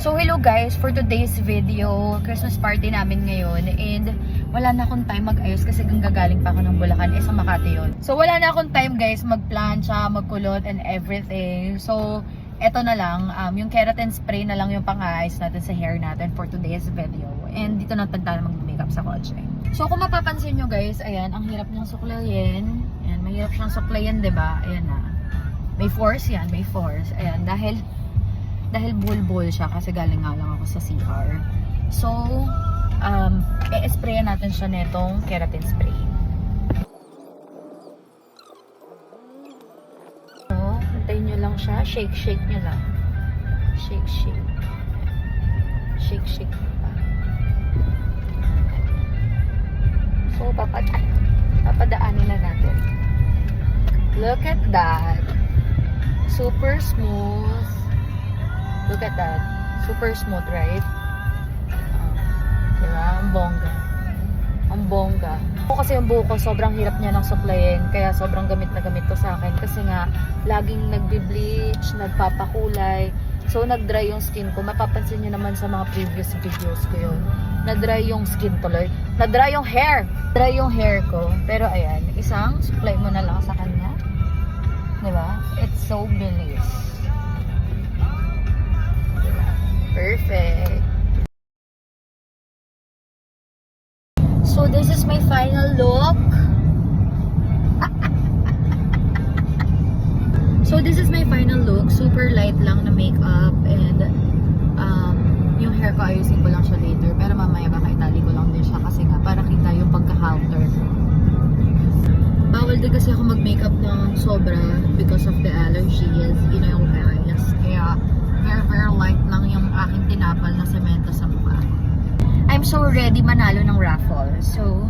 So hello guys, for today's video, Christmas party namin ngayon and wala na akong time mag-ayos kasi gagaling pa ako ng Bulacan, sa Makati yun. So wala na akong time guys mag-plancha, magkulot and everything. So eto na lang, yung keratin spray na lang yung pang-ayos natin sa hair natin for today's video. And dito na tagtala mag-makeup sa kotse. So kung mapapansin nyo guys, ayan, ang hirap niyang suklayin. Ayan, mahirap siyang suklayin, diba? Ayan na. May force yan, may force. Ayan, dahil bulbul siya kasi galing nga lang ako sa CR. So, i-sprayan natin siya netong keratin spray. So, hintayin nyo lang siya. Shake nyo lang. Shake. Shake nyo pa. So, papadaanin na natin. Look at that. Super smooth. Look at that. Super smooth, right? Diba? Ang bongga. Ang bongga. Ako kasi yung buhok ko, sobrang hirap niya ng suklayin. Kaya sobrang gamit na gamit ko sa akin. Kasi nga, laging nagbi-bleach, nagpapakulay. So, nag-dry yung skin ko. Mapapansin niyo naman sa mga previous videos ko yun. Na-dry yung skin tuloy. Na-dry yung hair. Dry yung hair ko. Pero ayan, isang suklay mo na lang sa kanya. Diba? It's so bilis. Perfect. So this is my final look. Super light lang na makeup and yung hair ko ayusin ko lang siya later. Pero mamaya baka itali ko lang din siya kasi nga para kita yung pagka-halter. Bawal din kasi ako mag-makeup ng sobra because of the allergies, yung virus. Kaya very light lang yung aking tinapal na semento sa mukha. I'm so ready manalo ng raffle. So,